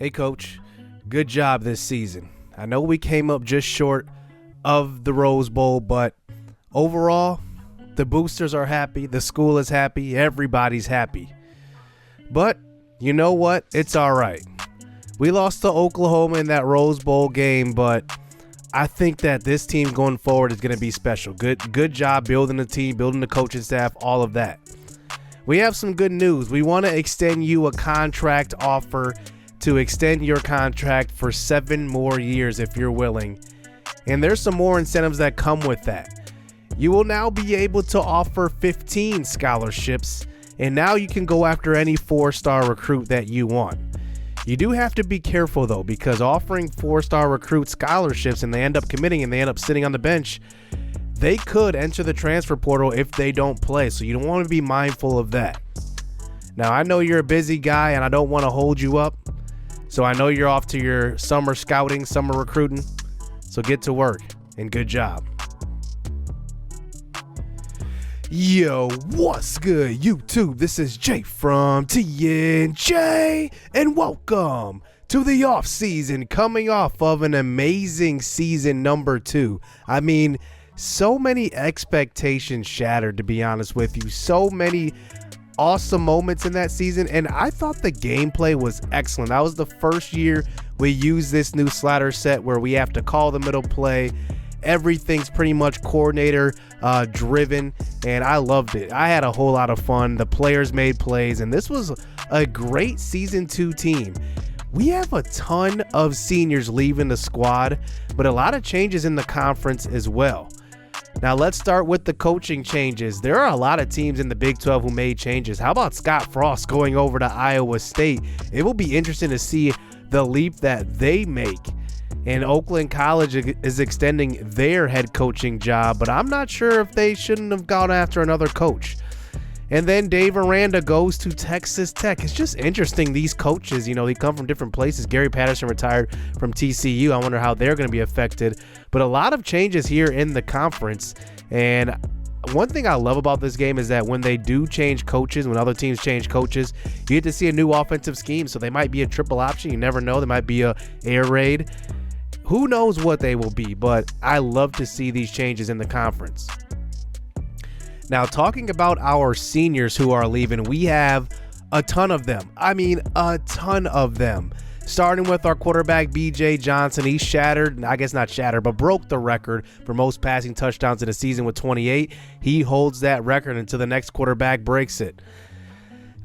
Hey, Coach. Good job this season. I know we came up just short of the Rose Bowl, but overall, the boosters are happy, the school is happy, everybody's happy. But you know what? It's all right. We lost to Oklahoma in that Rose Bowl game, but I think that this team going forward is going to be special. Good job building the team, building the coaching staff, all of that. We have some good news. We want to extend you a contract offer to extend your contract for 7 more years if you're willing. And there's some more incentives that come with that. You will now be able to offer 15 scholarships, and now you can go after any 4-star recruit that you want. You do have to be careful, though, because offering 4-star recruit scholarships and they end up committing and they end up sitting on the bench, they could enter the transfer portal if they don't play. So you don't want to be mindful of that. Now, I know you're a busy guy and I don't want to hold you up. So I know you're off to your summer scouting, summer recruiting. So get to work and good job. Yo, what's good, YouTube? This is Jay from TNJ, and welcome to the offseason, coming off of an amazing season number 2. I mean, so many expectations shattered, to be honest with you. So many awesome moments in that season, and I thought the gameplay was excellent. That was the first year we used this new slider set where we have to call the middle play. Everything's pretty much coordinator driven, and I loved it. I had a whole lot of fun. The players made plays, and this was a great season 2 team. We have a ton of seniors leaving the squad, but a lot of changes in the conference as well. Now let's start with the coaching changes. There are a lot of teams in the Big 12 who made changes. How about Scott Frost going over to Iowa State? It will be interesting to see the leap that they make. And Oakland College is extending their head coaching job, but I'm not sure if they shouldn't have gone after another coach. And then Dave Aranda goes to Texas Tech. It's just interesting, these coaches, you know, they come from different places. Gary Patterson retired from TCU. I wonder how they're going to be affected. But a lot of changes here in the conference. And one thing I love about this game is that when they do change coaches, when other teams change coaches, you get to see a new offensive scheme. So they might be a triple option. You never know. They might be a air raid. Who knows what they will be, but I love to see these changes in the conference. Now, talking about our seniors who are leaving, we have a ton of them. I mean, a ton of them. Starting with our quarterback, BJ Johnson. He shattered, I guess not shattered, but broke the record for most passing touchdowns in a season with 28. He holds that record until the next quarterback breaks it.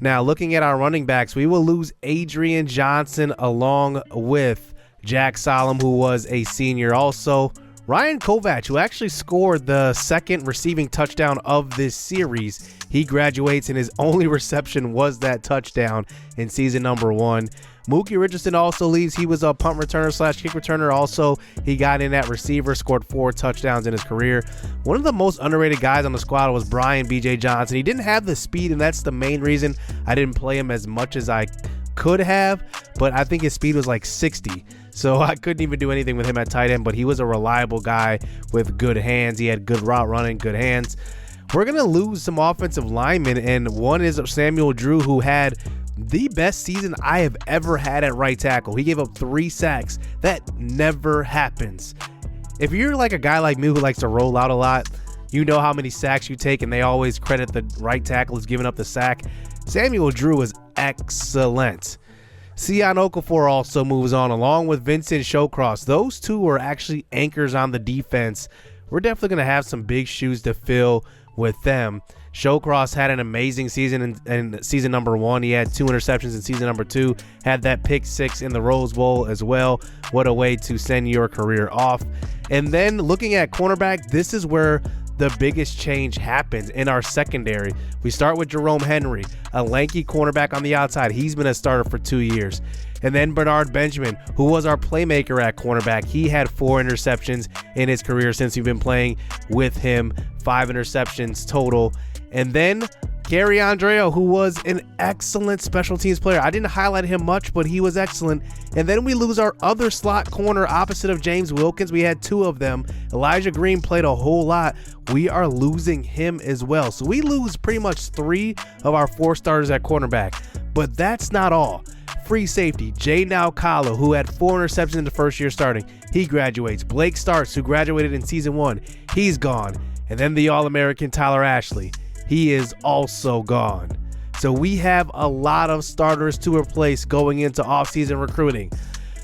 Now, looking at our running backs, we will lose Adrian Johnson along with Jack Solomon, who was a senior. Also, Ryan Kovac, who actually scored the second receiving touchdown of this series. He graduates, and his only reception was that touchdown in season number 1. Mookie Richardson also leaves. He was a punt returner / kick returner. Also, he got in at receiver, scored 4 touchdowns in his career. One of the most underrated guys on the squad was Brian BJ Johnson. He didn't have the speed, and that's the main reason I didn't play him as much as I could have, but I think his speed was like 60. So I couldn't even do anything with him at tight end, but he was a reliable guy with good hands. He had good route running, good hands. We're going to lose some offensive linemen, and one is Samuel Drew, who had the best season I have ever had at right tackle. He gave up 3 sacks. That never happens. If you're like a guy like me who likes to roll out a lot, you know how many sacks you take, and they always credit the right tackle as giving up the sack. Samuel Drew was excellent. Sion Okafor also moves on along with Vincent Showcross. Those two were actually anchors on the defense. We're definitely going to have some big shoes to fill with them. Showcross had an amazing season in season number 1. He had 2 interceptions in season number 2. Had that pick 6 in the Rose Bowl as well. What a way to send your career off. And then looking at cornerback, this is where the biggest change happens in our secondary. We start with Jerome Henry, a lanky cornerback on the outside. He's been a starter for 2 years. And then Bernard Benjamin, who was our playmaker at cornerback. He had 4 interceptions in his career since we've been playing with him. 5 interceptions total. And then Gary Andreo, who was an excellent special teams player. I didn't highlight him much, but he was excellent. And then we lose our other slot corner opposite of James Wilkins. We had 2 of them. Elijah Green played a whole lot. We are losing him as well. So we lose pretty much 3 of our 4 starters at cornerback. But that's not all. Free safety, Jaden Alcala, who had 4 interceptions in the first year starting, he graduates. Blake Starks, who graduated in season 1, he's gone. And then the All-American Tyler Ashley, he is also gone. So we have a lot of starters to replace going into offseason recruiting.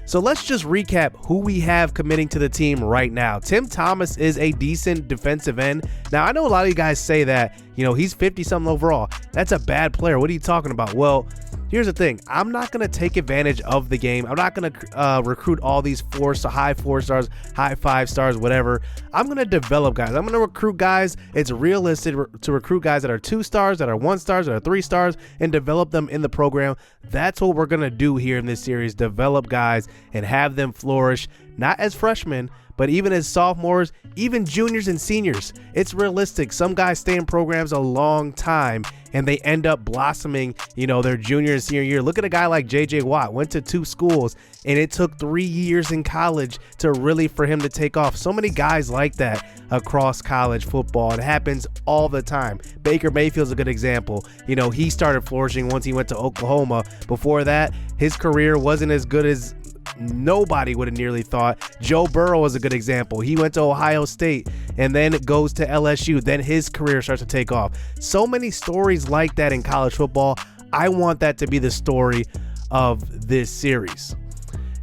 So let's just recap who we have committing to the team right now. Tim Thomas is a decent defensive end. Now, I know a lot of you guys say that, he's 50-something overall. That's a bad player. What are you talking about? Well, here's the thing. I'm not going to take advantage of the game. I'm not going to recruit all these high 4 stars, high 5 stars, whatever. I'm going to develop guys. I'm going to recruit guys. It's realistic to recruit guys that are 2 stars, that are 1 stars, that are 3 stars, and develop them in the program. That's what we're going to do here in this series, develop guys and have them flourish, not as freshmen, but even as sophomores, even juniors and seniors. It's realistic. Some guys stay in programs a long time and they end up blossoming, their junior and senior year. Look at a guy like JJ Watt, went to 2 schools and it took 3 years in college for him to take off. So many guys like that across college football. It happens all the time. Baker Mayfield's a good example. He started flourishing once he went to Oklahoma. Before that, his career wasn't as good as nobody would have nearly thought. Joe Burrow was a good example. He went to Ohio State and then goes to LSU. Then his career starts to take off. So many stories like that in college football. I want that to be the story of this series.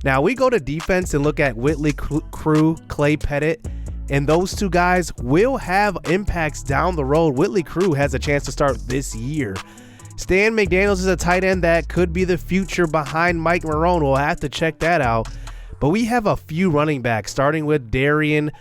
Now we go to defense and look at Whitley Crew, Clay Pettit, and those 2 guys will have impacts down the road. Whitley Crew has a chance to start this year. Stan McDaniels is a tight end that could be the future behind Mike Marone. We'll have to check that out. But we have a few running backs, starting with Darian.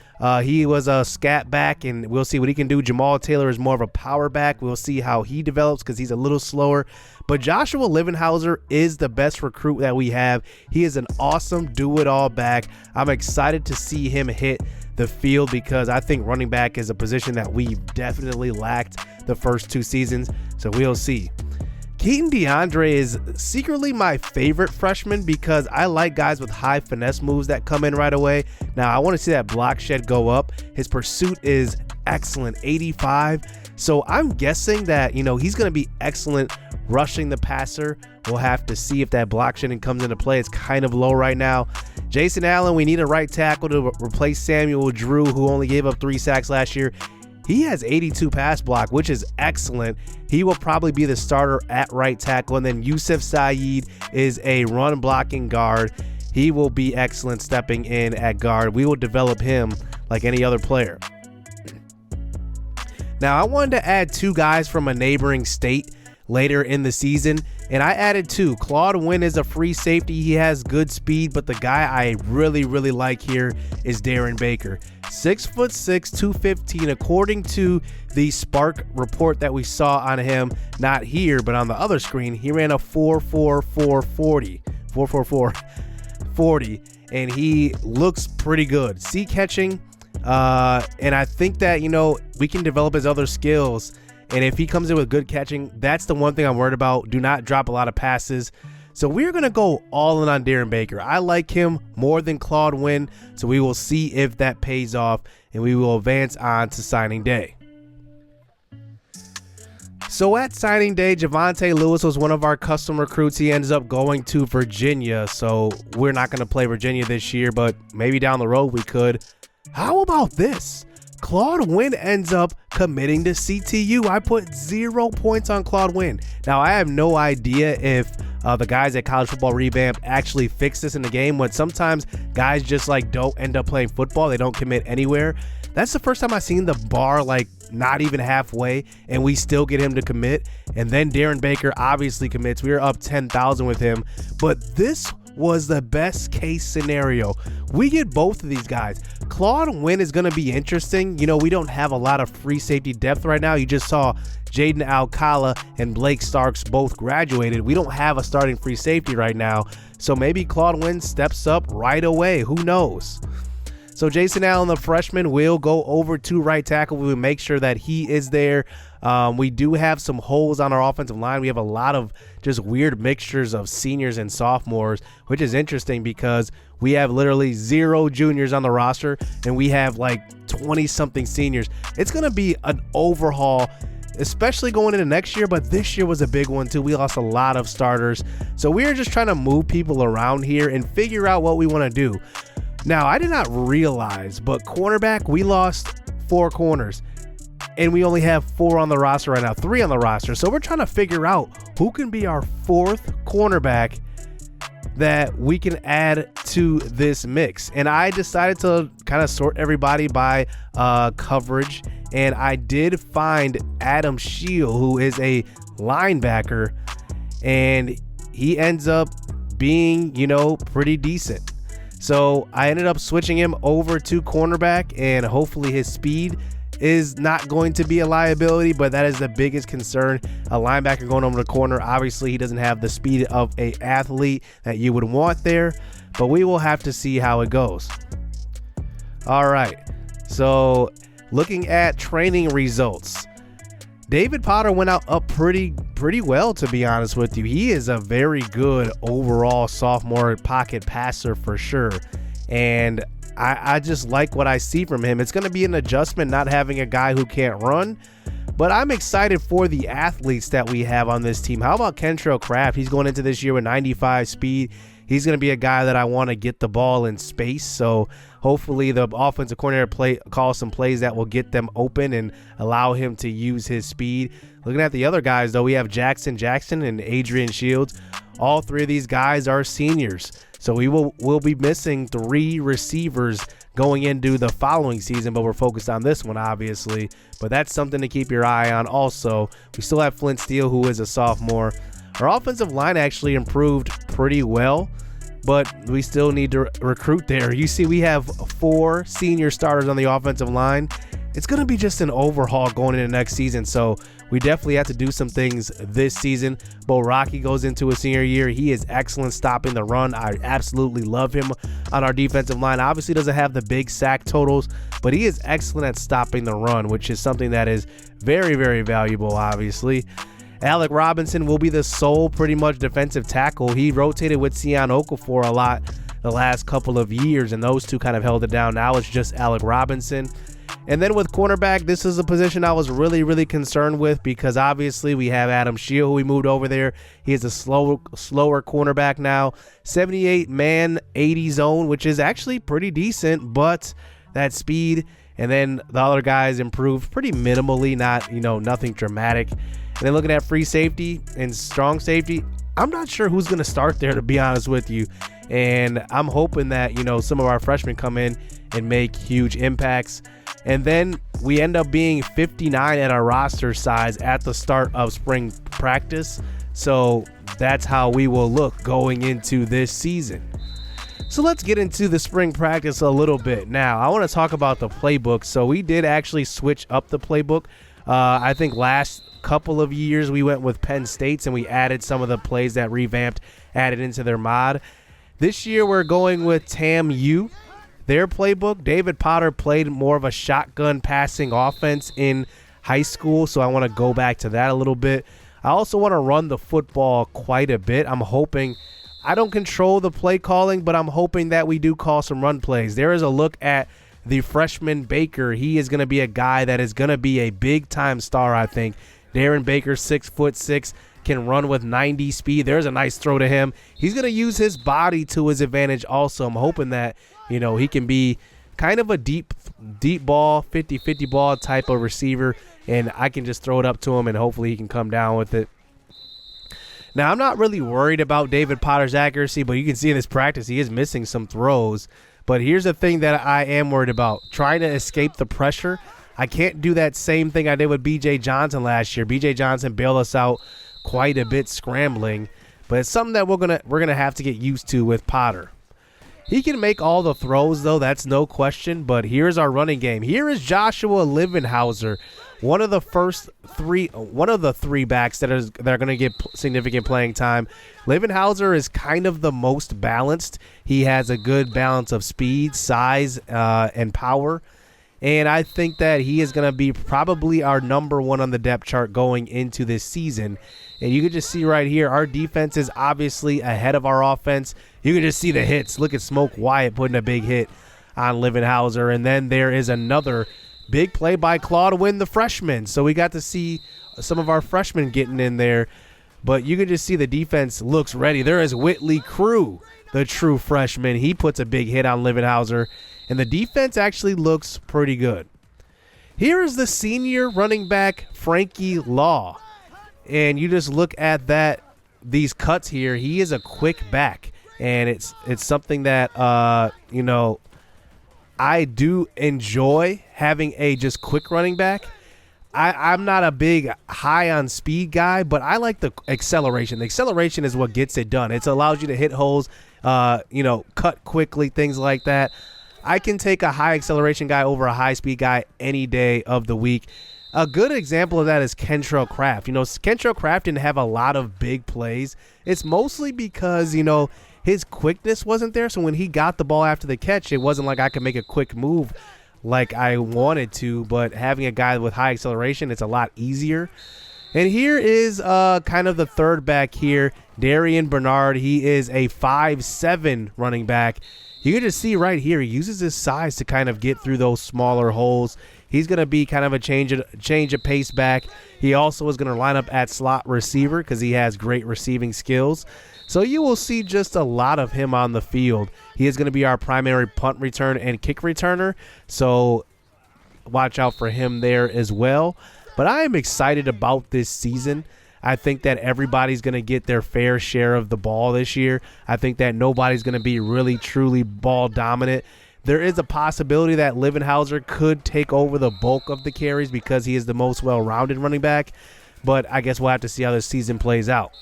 He was a scat back, and we'll see what he can do. Jamal Taylor is more of a power back. We'll see how he develops because he's a little slower. But Joshua Livenhauser is the best recruit that we have. He is an awesome do-it-all back. I'm excited to see him hit the field because I think running back is a position that we've definitely lacked the first 2 seasons. So we'll see. Keaton DeAndre is secretly my favorite freshman because I like guys with high finesse moves that come in right away. Now, I want to see that block shed go up. His pursuit is excellent, 85. So I'm guessing that, he's going to be excellent rushing the passer. We'll have to see if that block shedding comes into play. It's kind of low right now. Jason Allen, we need a right tackle to replace Samuel Drew, who only gave up 3 sacks last year. He has 82 pass block, which is excellent. He will probably be the starter at right tackle. And then Yusuf Saeed is a run blocking guard. He will be excellent stepping in at guard. We will develop him like any other player. Now, I wanted to add 2 guys from a neighboring state later in the season, and I added 2. Claude Wynn is a free safety. He has good speed, but the guy I really like here is Darren Baker. 6'6", 215. According to the Spark report that we saw on him, not here, but on the other screen, he ran a 4.4440, and he looks pretty good. Sea catching, and I think that, we can develop his other skills. And if he comes in with good catching, that's the one thing I'm worried about. Do not drop a lot of passes. So we're going to go all in on Darren Baker. I like him more than Claude Wynn. So we will see if that pays off, and we will advance on to signing day. So at signing day, Javonte Lewis was one of our custom recruits. He ends up going to Virginia. So we're not going to play Virginia this year, but maybe down the road we could. How about this? Claude Wynn ends up committing to CTU. I put 0 points on Claude Wynn. Now, I have no idea if the guys at College Football Revamped actually fix this in the game, when sometimes guys just don't end up playing football. They don't commit anywhere. That's the first time I've seen the bar not even halfway, and we still get him to commit. And then Darren Baker obviously commits. We were up 10,000 with him, but this was the best case scenario. We get both of these guys. Claude Wynn is going to be interesting. We don't have a lot of free safety depth right now. You just saw Jaden Alcala and Blake Starks both graduated. We don't have a starting free safety right now. So maybe Claude Wynn steps up right away. Who knows? So Jason Allen, the freshman, will go over to right tackle. We will make sure that he is there. We do have some holes on our offensive line. We have a lot of just weird mixtures of seniors and sophomores, which is interesting because we have literally 0 juniors on the roster and we have 20-something seniors. It's going to be an overhaul. especially going into next year, but this year was a big one too. We lost a lot of starters. So we are just trying to move people around here and figure out what we want to do. Now, I did not realize, but cornerback, we lost 4 corners. And we only have 4 on the roster right now, 3 on the roster. So we're trying to figure out who can be our 4th cornerback that we can add to this mix. And I decided to kind of sort everybody by coverage. And I did find Adam Shield, who is a linebacker. And he ends up being, pretty decent. So I ended up switching him over to cornerback, and hopefully his speed is not going to be a liability, but that is the biggest concern. A linebacker going over the corner, obviously he doesn't have the speed of an athlete that you would want there, but we will have to see how it goes. All right, so looking at training results, David Potter went up pretty well, to be honest with you. He is a very good overall sophomore pocket passer for sure, and I just like what I see from him. It's going to be an adjustment not having a guy who can't run, but I'm excited for the athletes that we have on this team. How about Kentrell Kraft? He's going into this year with 95 speed. He's going to be a guy that I want to get the ball in space, so hopefully the offensive coordinator calls some plays that will get them open and allow him to use his speed. Looking at the other guys, though, we have Jackson and Adrian Shields. All 3 of these guys are seniors. So we'll be missing 3 receivers going into the following season, but we're focused on this one, obviously. But that's something to keep your eye on also. We still have Flint Steele, who is a sophomore. Our offensive line actually improved pretty well, but we still need to recruit there. You see, we have 4 senior starters on the offensive line. It's going to be just an overhaul going into next season, so we definitely have to do some things this season. Bo Rocky goes into a senior year. He is excellent stopping the run. I absolutely love him on our defensive line. Obviously doesn't have the big sack totals, but he is excellent at stopping the run, which is something that is very, very valuable, obviously. Alec Robinson will be the sole pretty much defensive tackle. He rotated with Sian Okafor a lot the last couple of years, and those two kind of held it down. Now it's just Alec Robinson. And then with cornerback, this is a position I was really, really concerned with because obviously we have Adam Shield, who we moved over there. He is a slower cornerback now. 78 man, 80 zone, which is actually pretty decent, but that speed. And then the other guys improved pretty minimally, not, nothing dramatic. And then looking at free safety and strong safety, I'm not sure who's going to start there, to be honest with you. And I'm hoping that, some of our freshmen come in and make huge impacts. And then we end up being 59 at our roster size at the start of spring practice. So that's how we will look going into this season. So let's get into the spring practice a little bit. Now, I want to talk about the playbook. So we did actually switch up the playbook. I think last couple of years we went with Penn State's and we added some of the plays that Revamped added into their mod. This year we're going with TAMU. Their playbook, David Potter played more of a shotgun passing offense in high school, so I want to go back to that a little bit. I also want to run the football quite a bit. I'm hoping, I don't control the play calling, but I'm hoping that we do call some run plays. There is a look at the freshman Baker. He is going to be a guy that is going to be a big-time star, I think. Darren Baker, 6'6", can run with 90 speed. There's a nice throw to him. He's going to use his body to his advantage also. I'm hoping that, he can be kind of a deep ball, 50-50 ball type of receiver, and I can just throw it up to him, and hopefully he can come down with it. Now, I'm not really worried about David Potter's accuracy, but you can see in this practice he is missing some throws. But here's the thing that I am worried about, trying to escape the pressure. I can't do that same thing I did with B.J. Johnson last year. B.J. Johnson bailed us out quite a bit scrambling, but it's something that we're gonna have to get used to with Potter. He can make all the throws, though, that's no question, but here's our running game. Here is Joshua Livenhauser, one of the three backs that are going to get significant playing time. Livenhauser is kind of the most balanced. He has a good balance of speed, size, and power. And I think that he is going to be probably our number 1 on the depth chart going into this season. And you can just see right here, our defense is obviously ahead of our offense. You can just see the hits. Look at Smoke Wyatt putting a big hit on Livenhauser. And then there is another big play by Claude Wynn, the freshman. So we got to see some of our freshmen getting in there. But you can just see the defense looks ready. There is Whitley Crew, the true freshman. He puts a big hit on Livenhauser, and the defense actually looks pretty good. Here is the senior running back, Frankie Law. And you just look at these cuts here. He is a quick back, and it's something that, I do enjoy having a just quick running back. I'm not a big high on speed guy, but I like the acceleration. The acceleration is what gets it done. It allows you to hit holes, cut quickly, things like that. I can take a high acceleration guy over a high speed guy any day of the week. A good example of that is Kentrell Kraft. Kentrell Kraft didn't have a lot of big plays. It's mostly because, his quickness wasn't there. So when he got the ball after the catch, it wasn't like I could make a quick move like I wanted to, but having a guy with high acceleration, it's a lot easier. And here is kind of the third back here, Darian Bernard. He is a 5'7" running back. You can just see right here, he uses his size to kind of get through those smaller holes. He's going to be kind of a change of pace back. He also is going to line up at slot receiver because he has great receiving skills. So you will see just a lot of him on the field. He is going to be our primary punt return and kick returner. So watch out for him there as well. But I am excited about this season. I think that everybody's going to get their fair share of the ball this year. I think that nobody's going to be really, truly ball dominant. There is a possibility that Livenhauser could take over the bulk of the carries because he is the most well-rounded running back. But I guess we'll have to see how this season plays out.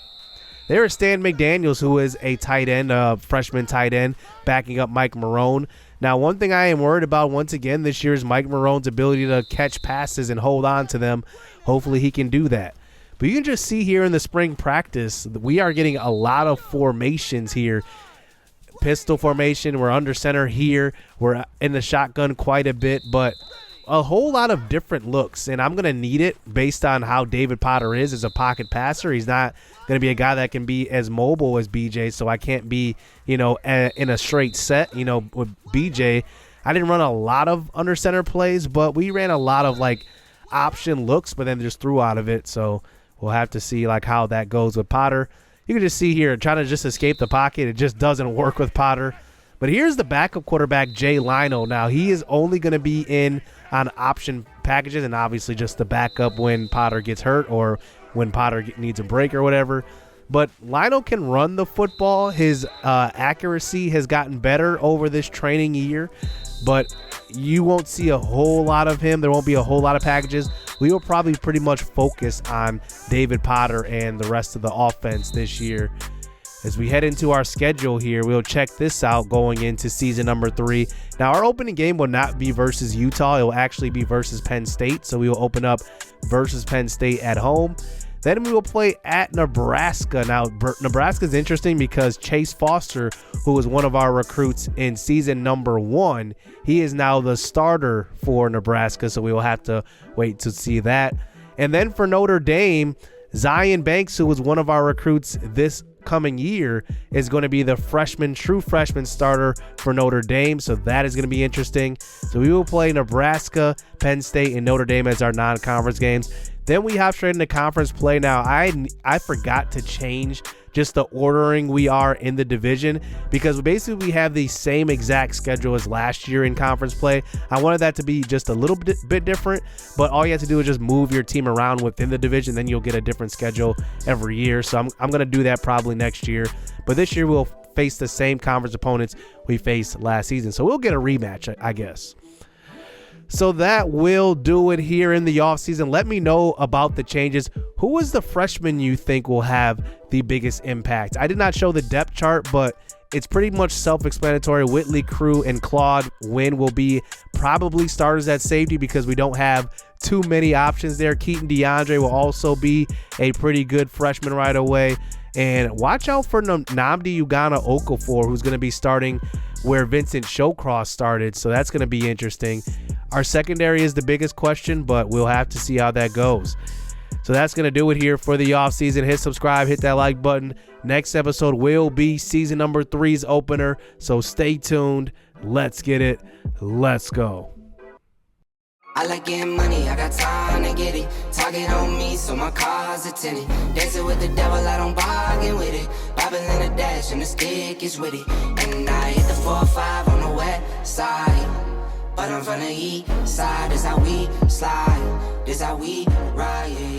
There is Stan McDaniels, who is a tight end, freshman tight end, backing up Mike Marone. Now, one thing I am worried about once again this year is Mike Marone's ability to catch passes and hold on to them. Hopefully he can do that. But you can just see here in the spring practice, we are getting a lot of formations here. Pistol formation, we're under center here. We're in the shotgun quite a bit, but a whole lot of different looks, and I'm going to need it based on how David Potter is as a pocket passer. He's not going to be a guy that can be as mobile as BJ, so I can't be, in a straight set, with BJ. I didn't run a lot of under center plays, but we ran a lot of, option looks, but then just threw out of it, so we'll have to see, how that goes with Potter. You can just see here, trying to just escape the pocket. It just doesn't work with Potter. But here's the backup quarterback, Jay Lino. Now, he is only going to be in on option packages and obviously just the backup when Potter gets hurt or when Potter needs a break or whatever. But Lino can run the football. His accuracy has gotten better over this training year, but you won't see a whole lot of him. There won't be a whole lot of packages. We will probably pretty much focus on David Potter and the rest of the offense this year. As we head into our schedule here, we'll check this out going into season number 3. Now, our opening game will not be versus Utah. It will actually be versus Penn State. So we will open up versus Penn State at home. Then we will play at Nebraska. Now, Nebraska is interesting because Chase Foster, who was one of our recruits in season number 1, he is now the starter for Nebraska. So we will have to wait to see that. And then for Notre Dame, Zion Banks, who was one of our recruits this coming year, is going to be the true freshman starter for Notre Dame. So that is going to be interesting. So we will play Nebraska, Penn State, and Notre Dame as our non-conference games. Then we hop straight into conference play. Now, I forgot to change just the ordering we are in the division because basically we have the same exact schedule as last year in conference play. I wanted that to be just a little bit different, but all you have to do is just move your team around within the division, then you'll get a different schedule every year. So I'm going to do that probably next year. But this year we'll face the same conference opponents we faced last season. So we'll get a rematch, I guess. So that will do it here in the offseason. Let me know about the changes. Who is the freshman you think will have the biggest impact? I did not show the depth chart, but it's pretty much self-explanatory. Whitley Crew and Claude Wynn will be probably starters at safety because we don't have too many options there. Keaton DeAndre will also be a pretty good freshman right away. And watch out for Nnamdi Ugana Okafor, who's going to be starting where Vincent Showcross started. So that's going to be interesting. Our secondary is the biggest question, but we'll have to see how that goes. So that's going to do it here for the offseason. Hit subscribe, hit that like button. Next episode will be season number 3's opener. So stay tuned. Let's get it. Let's go. I like getting money, I got time to get it. Target on me, so my car's a tenant. Dancing with the devil, I don't bargain with it. Bobbing in the dash, and the stick is with it. And I hit the 4-5 on the west side. But I'm from the east side, this how we slide. This how we ride, yeah.